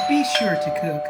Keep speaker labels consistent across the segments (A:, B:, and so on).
A: Be sure to cook.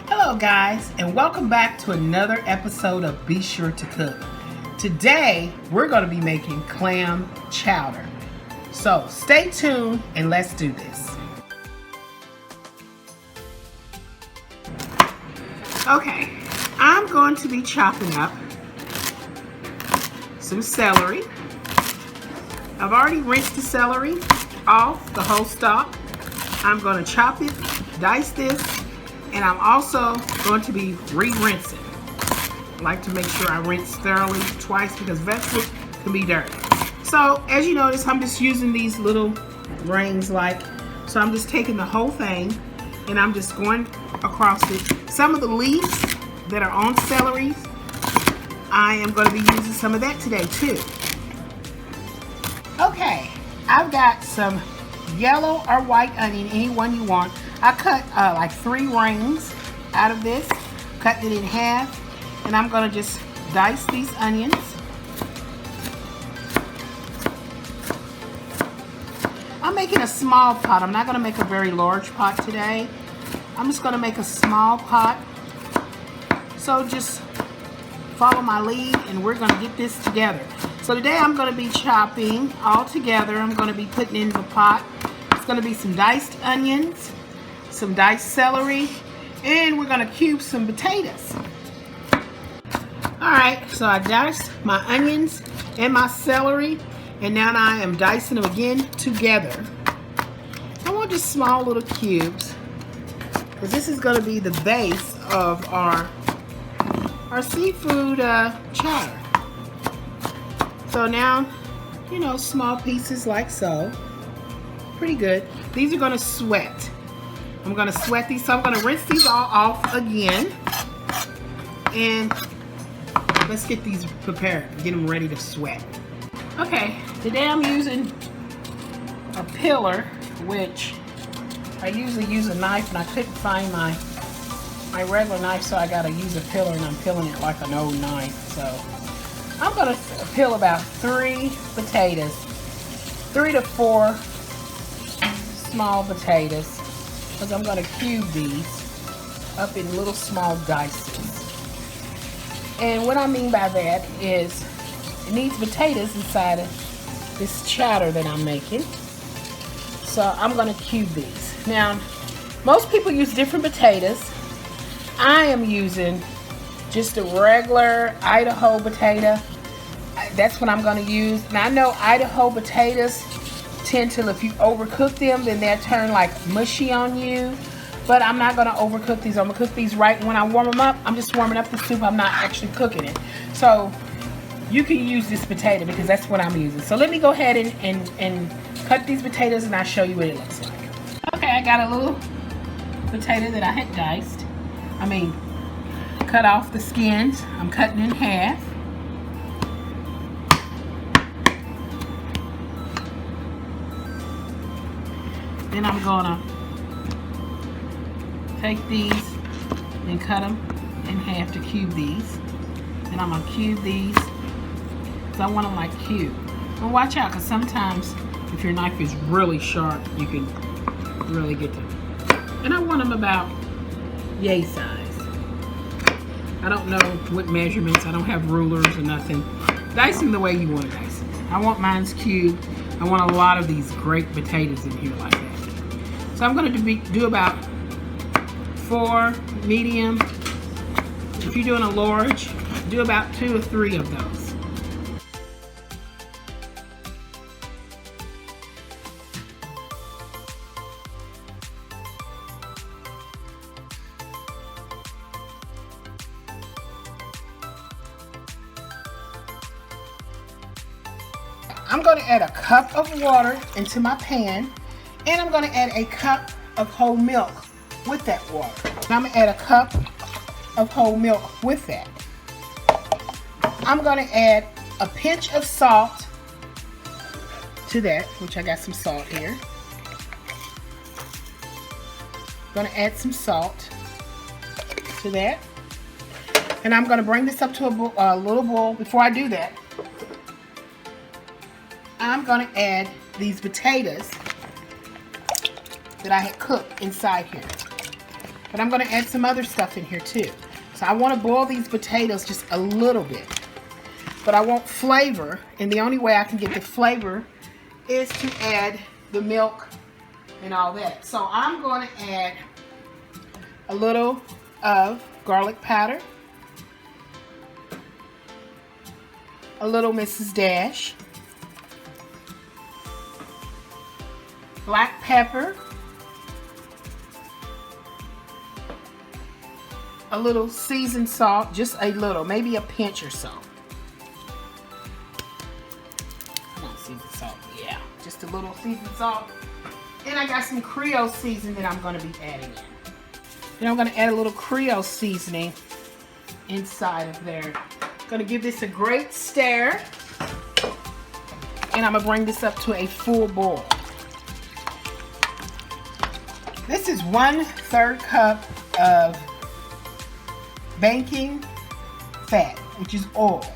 A: Hello guys, and welcome back to another episode of Be Sure to Cook. Today, we're going to be making clam chowder. So stay tuned and let's do this. Okay, I'm going to be chopping up some celery. I've already rinsed the celery off the whole stalk. I'm going to chop it, dice this, and I'm also going to be re-rinsing. I like to make sure I rinse thoroughly twice because vegetables can be dirty. So as you notice, I'm just using these little rings so I'm just taking the whole thing and I'm just going across it. Some of the leaves that are on celery, I am going to be using some of that today too. Okay, I've got some yellow or white onion, any one you want. I cut like 3 rings out of this, cut it in half, and I'm gonna just dice these onions. I'm making a small pot. I'm not gonna make a very large pot today. I'm just gonna make a small pot. So just follow my lead and we're gonna get this together. So today I'm gonna be chopping all together. I'm gonna be putting in the pot. It's gonna be some diced onions, some diced celery, and we're gonna cube some potatoes. Alright, so I diced my onions and my celery, and now I am dicing them again together. I want just small little cubes, because this is gonna be the base of our seafood chowder. So now, you know, small pieces like so. Pretty good. These are gonna sweat. I'm gonna sweat these, so I'm gonna rinse these all off again. And let's get these prepared, get them ready to sweat. Okay, today I'm using a peeler, which I usually use a knife, and I couldn't find my regular knife, so I gotta use a peeler, and I'm peeling it like an old knife. So I'm gonna peel about 3 potatoes, 3 to 4 small potatoes, because I'm going to cube these up in little small dices. And what I mean by that is it needs potatoes inside of this chowder that I'm making. So I'm going to cube these. Now, most people use different potatoes. I am using just a regular Idaho potato. That's what I'm going to use. Now I know Idaho potatoes tend to, if you overcook them, then they'll turn like mushy on you. But I'm not going to overcook these. I'm going to cook these right when I warm them up. I'm just warming up the soup. I'm not actually cooking it. So you can use this potato because that's what I'm using. So let me go ahead and cut these potatoes and I'll show you what it looks like. Okay, I got a little potato that I had diced. Cut off the skins. I'm cutting in half. Then I'm gonna take these and cut them in half to cube these. Then I'm gonna cube these because I want them like cube. And watch out, because sometimes if your knife is really sharp, you can really get them. And I want them about yay size. I don't know what measurements. I don't have rulers or nothing. Dice them the way you want to dice them. I want mine's cubed. I want a lot of these great potatoes in here like that. So I'm going to do about 4 medium. If you're doing a large, do about 2 or 3 of those. I'm going to add a cup of water into my pan, and I'm going to add a cup of whole milk with that water. And I'm going to add a cup of whole milk with that. I'm going to add a pinch of salt to that, which I got some salt here. Going to add some salt to that. And I'm going to bring this up to a little boil. Before I do that, I'm going to add these potatoes that I had cooked inside here. But I'm going to add some other stuff in here too. So I want to boil these potatoes just a little bit. But I want flavor, and the only way I can get the flavor is to add the milk and all that. So I'm going to add a little of garlic powder, a little Mrs. Dash, black pepper, a little seasoned salt, just a little, maybe a pinch or so. Come on, seasoned salt, yeah, just a little seasoned salt. And I got some Creole seasoning that I'm going to be adding in. Then I'm going to add a little Creole seasoning inside of there. Going to give this a great stir. And I'm going to bring this up to a full boil. This is 1/3 cup of baking fat, which is oil.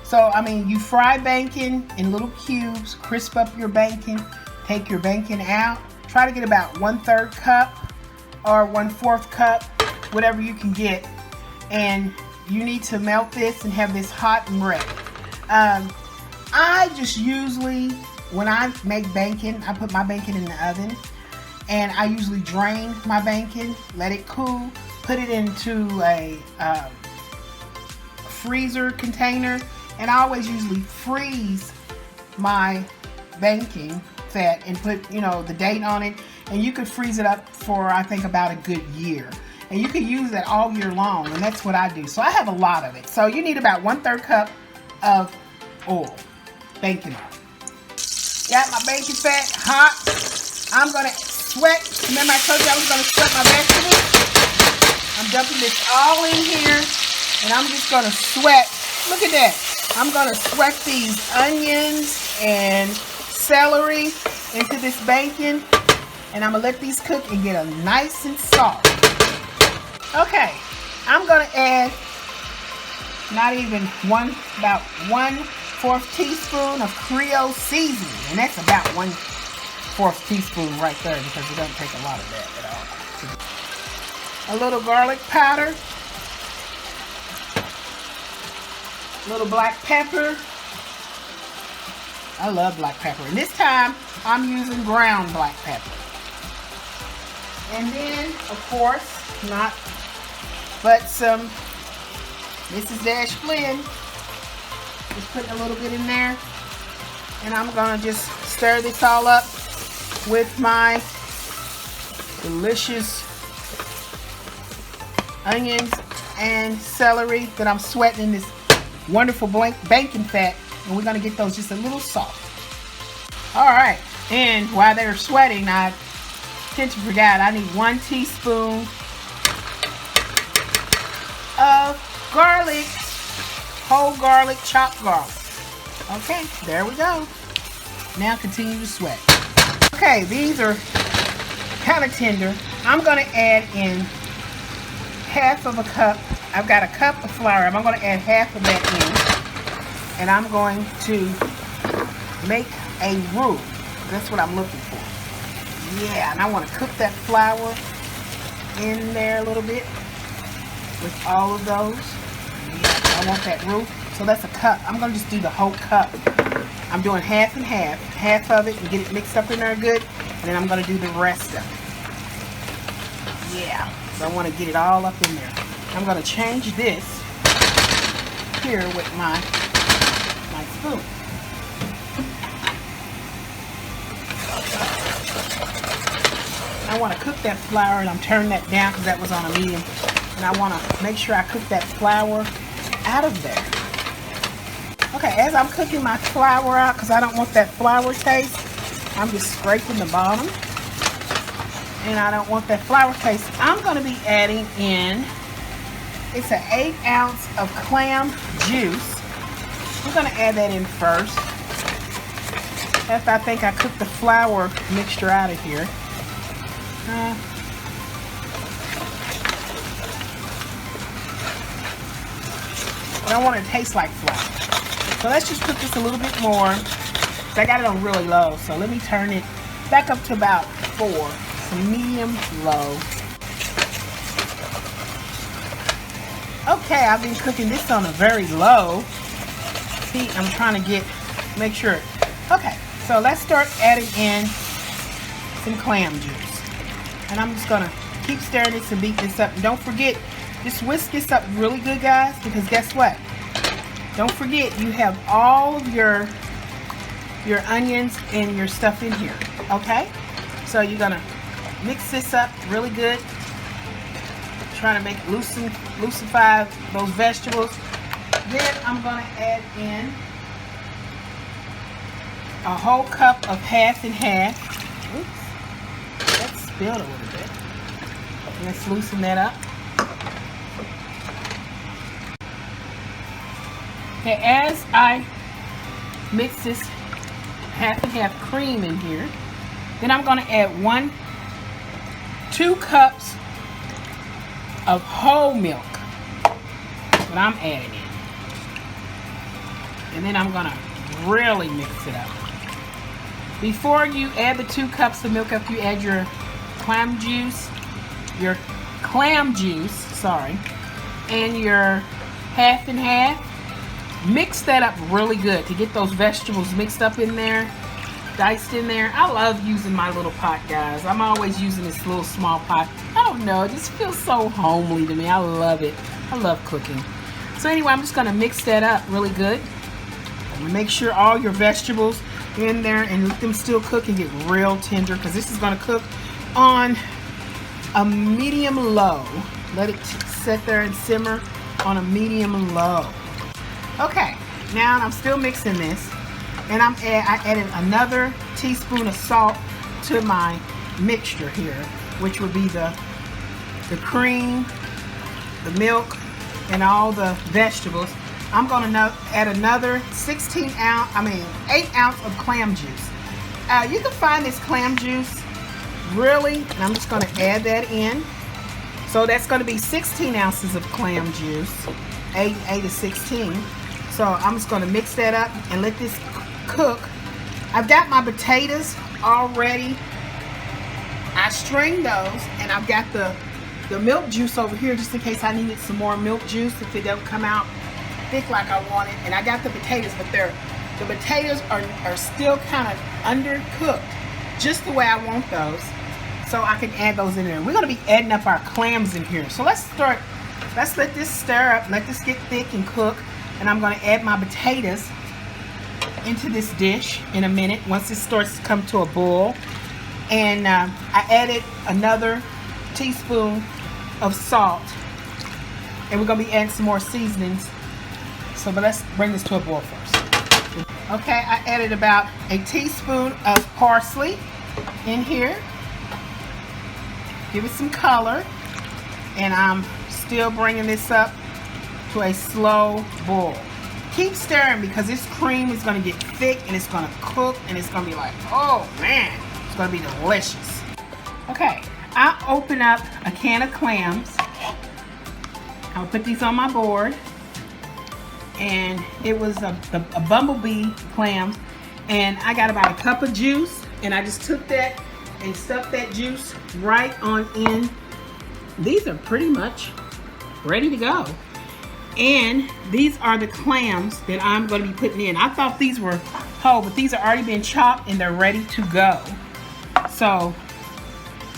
A: So, I mean, you fry bacon in little cubes, crisp up your bacon, take your bacon out. Try to get about 1/3 cup or 1/4 cup, whatever you can get. And you need to melt this and have this hot and ready. I just usually, when I make bacon, I put my bacon in the oven. And I usually drain my bacon, let it cool, put it into a freezer container, and I always usually freeze my baking fat and put, you know, the date on it, and you could freeze it up for, I think, about a good year. And you can use that all year long, and that's what I do. So I have a lot of it. So you need about 1/3 cup of oil, bacon oil. Got my bacon fat hot. I'm going to sweat. Remember I told you I was going to sweat my vegetables? I'm dumping this all in here, and I'm just going to sweat. Look at that. I'm going to sweat these onions and celery into this bacon, and I'm going to let these cook and get a nice and soft. Okay, I'm going to add not even about 1/4 teaspoon of Creole Seasoning, and that's about 1/4 teaspoon right there because it doesn't take a lot of that at all. A little garlic powder, a little black pepper. I love black pepper, and this time I'm using ground black pepper. And then, of course, not but some Mrs. Dash blend. Just putting a little bit in there, and I'm gonna just stir this all up with my delicious onions and celery that I'm sweating in this wonderful bacon fat, and we're gonna get those just a little soft. All right, and while they're sweating, I tend to forget I need 1 teaspoon of garlic, whole garlic, chopped garlic. Okay, there we go. Now continue to sweat. Okay, these are kind of tender. I'm going to add in 1/2 cup. I've got a cup of flour. I'm going to add 1/2 of that in, and I'm going to make a roux. That's what I'm looking for. Yeah, and I want to cook that flour in there a little bit with all of those. Yeah, I want that roux. So that's a cup. I'm going to just do the whole cup. I'm doing 1/2 and 1/2. 1/2 of it and get it mixed up in there good. And then I'm going to do the rest of it. Yeah, so I want to get it all up in there. I'm going to change this here with my spoon. I want to cook that flour, and I'm turning that down because that was on a medium. And I want to make sure I cook that flour out of there. Okay, as I'm cooking my flour out, because I don't want that flour taste, I'm just scraping the bottom. And I don't want that flour taste. I'm going to be adding in, it's an 1/8 ounce of Clam Juice. I'm going to add that in first. After I think I cooked the flour mixture out of here. I don't want it to taste like flour. So let's just cook this a little bit more. I got it on really low, so let me turn it back up to about 4. So medium low. Okay, I've been cooking this on a very low heat. I'm trying to make sure. Okay, so let's start adding in some clam juice. And I'm just gonna keep stirring this and beat this up. And don't forget, just whisk this up really good, guys, because guess what? Don't forget, you have all of your onions and your stuff in here, okay? So you're gonna mix this up really good. Trying to make it lucify those vegetables. Then I'm gonna add in a whole cup of half and half. Oops, that spilled a little bit. Let's loosen that up. Okay, as I mix this half and half cream in here, then I'm gonna add 2 cups of whole milk. That's what I'm adding in. And then I'm gonna really mix it up. Before you add the 2 cups of milk, after you add your clam juice, and your half and half, mix that up really good to get those vegetables mixed up in there, diced in there. I love using my little pot, guys. I'm always using this little small pot. I don't know, it just feels so homely to me. I love it. I love cooking. So anyway, I'm just gonna mix that up really good. Make sure all your vegetables in there and let them still cook and get real tender, because this is gonna cook on a medium low. Let it sit there and simmer on a medium low. Okay, now I'm still mixing this, and I added another teaspoon of salt to my mixture here, which would be the cream, the milk, and all the vegetables. I'm gonna add another 8 ounce of clam juice. You can find this clam juice really, and I'm just gonna add that in. So that's gonna be 16 ounces of clam juice, 8 to 16. So I'm just gonna mix that up and let this cook. I've got my potatoes already. I strained those, and I've got the milk juice over here just in case I needed some more milk juice if it don't come out thick like I want it. And I got the potatoes, but the potatoes are still kind of undercooked, just the way I want those. So I can add those in there. We're gonna be adding up our clams in here. So let's let this stir up, let this get thick and cook. And I'm gonna add my potatoes into this dish in a minute once it starts to come to a boil. And I added another teaspoon of salt, and we're gonna be adding some more seasonings. But let's bring this to a boil first. Okay, I added about a teaspoon of parsley in here. Give it some color, and I'm still bringing this up to a slow boil. Keep stirring, because this cream is going to get thick and it's going to cook, and it's going to be like, oh man, it's going to be delicious. Okay, I'll open up a can of clams. I'll put these on my board, and it was a bumblebee clams, and I got about a cup of juice, and I just took that and stuffed that juice right on in. These are pretty much ready to go. And these are the clams that I'm going to be putting in. I thought these were whole, but these are already been chopped and they're ready to go. So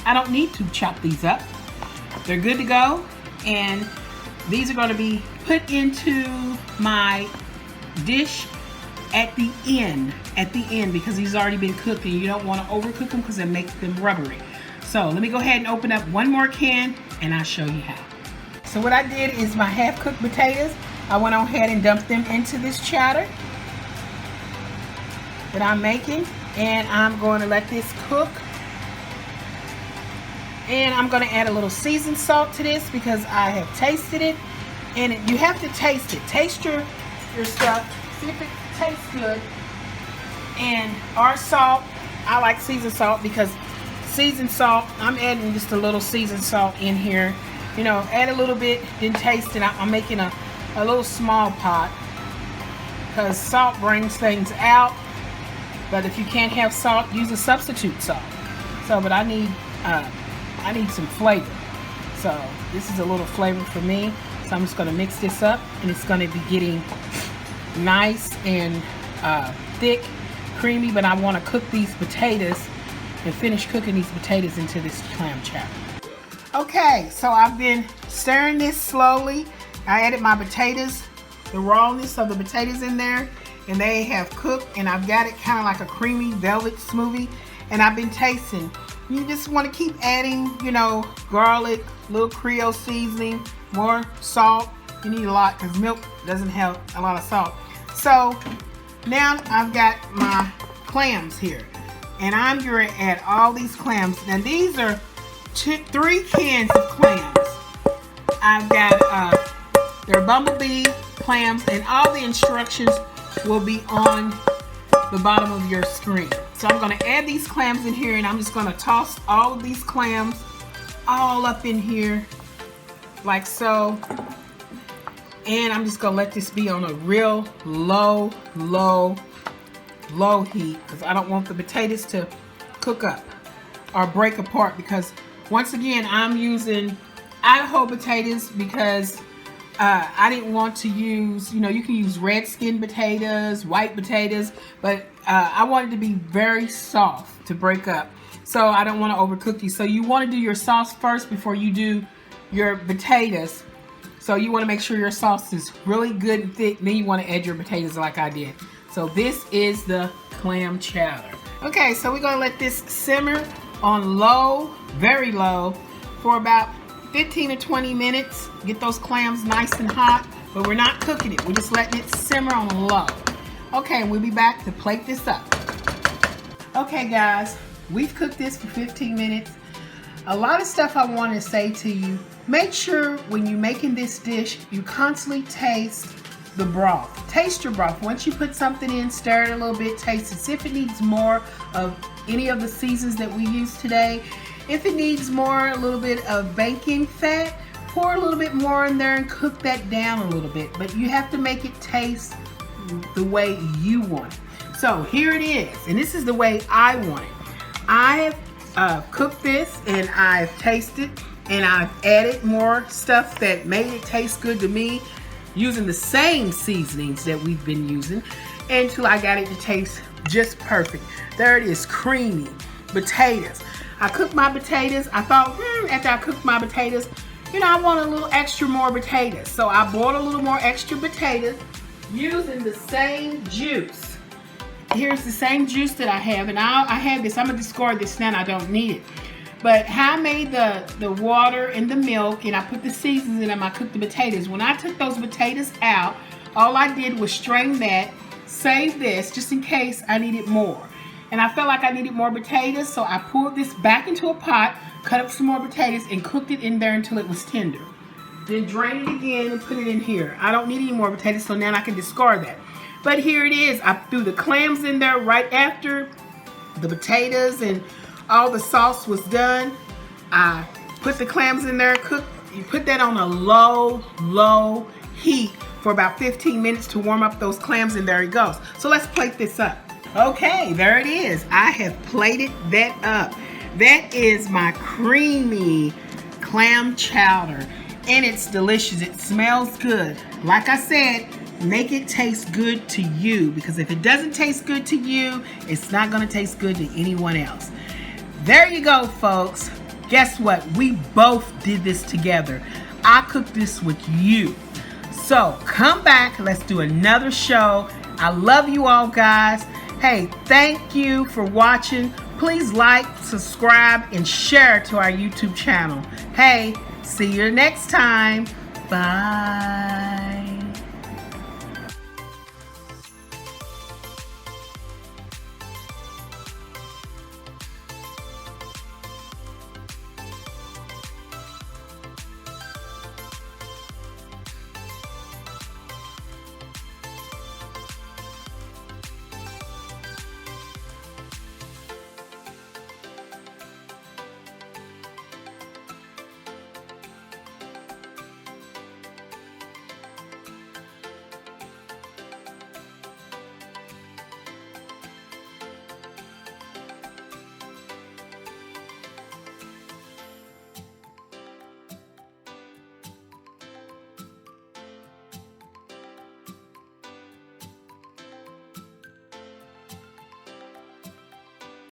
A: I don't need to chop these up. They're good to go. And these are going to be put into my dish at the end, because these have already been cooked, and you don't want to overcook them because it makes them rubbery. So let me go ahead and open up one more can, and I'll show you how. So what I did is my half-cooked potatoes, I went on ahead and dumped them into this chowder that I'm making, and I'm going to let this cook. And I'm going to add a little seasoned salt to this because I have tasted it, and you have to taste it. Taste your stuff, see if it tastes good. And our salt, I like seasoned salt because seasoned salt, I'm adding just a little seasoned salt in here. You know, add a little bit, then taste it. I'm making a little small pot because salt brings things out. But if you can't have salt, use a substitute salt. So, but I need some flavor. So this is a little flavor for me. So I'm just going to mix this up, and it's going to be getting nice and thick, creamy. But I want to cook these potatoes and finish cooking these potatoes into this clam chowder. Okay, so I've been stirring this slowly. I added my potatoes, the rawness of the potatoes in there, and they have cooked, and I've got it kind of like a creamy velvet smoothie, and I've been tasting. You just want to keep adding, you know, garlic, little Creole seasoning, more salt. You need a lot because milk doesn't have a lot of salt. So now I've got my clams here, and I'm going to add all these clams. Now these are 3 cans of clams. I've got they're bumblebee clams, and all the instructions will be on the bottom of your screen. So I'm going to add these clams in here, and I'm just going to toss all of these clams all up in here like so. And I'm just going to let this be on a real low heat because I don't want the potatoes to cook up or break apart, because once again I'm using Idaho potatoes because I didn't want to use, you know, you can use red skin potatoes, white potatoes, but I wanted to be very soft to break up. So I don't want to overcook these. So you want to do your sauce first before you do your potatoes. So you want to make sure your sauce is really good and thick. Then you want to add your potatoes like I did. So this is the clam chowder. Okay, so we're going to let this simmer on low, very low, for about 15 to 20 minutes. Get those clams nice and hot, but we're not cooking it. We're just letting it simmer on low. Okay, and we'll be back to plate this up. Okay guys, we've cooked this for 15 minutes. A lot of stuff I want to say to you. Make sure when you're making this dish, you constantly taste the broth. Taste your broth. Once you put something in, stir it a little bit, taste it. See if it needs more of any of the seasons that we use today. If it needs more, a little bit of bacon fat, pour a little bit more in there and cook that down a little bit. But you have to make it taste the way you want it. So here it is, and this is the way I want it. I have cooked this, and I've tasted, and I've added more stuff that made it taste good to me using the same seasonings that we've been using until I got it to taste just perfect. There it is, creamy potatoes. I cooked my potatoes. I thought, after I cooked my potatoes, you know, I want a little extra more potatoes. So I bought a little more extra potatoes using the same juice. Here's the same juice that I have, and I have this. I'm gonna discard this now. I don't need it. But how I made the water and the milk, and I put the seasonings in them, I cooked the potatoes. When I took those potatoes out, all I did was strain that, save this, just in case I needed more. And I felt like I needed more potatoes, so I poured this back into a pot, cut up some more potatoes, and cooked it in there until it was tender. Then drain it again and put it in here. I don't need any more potatoes, so now I can discard that. But here it is. I threw the clams in there right after the potatoes and all the sauce was done. I put the clams in there, cooked. You put that on a low heat for about 15 minutes to warm up those clams, and there it goes. So let's plate this up. Okay, there it is. I have plated that up. That is my creamy clam chowder, and it's delicious. It smells good. Like I said, make it taste good to you, because if it doesn't taste good to you, it's not going to taste good to anyone else. There you go, folks. Guess what? We both did this together. I cooked this with you. So come back. Let's do another show. I love you all, guys. Hey, thank you for watching. Please like, subscribe, and share to our YouTube channel. Hey, see you next time. Bye.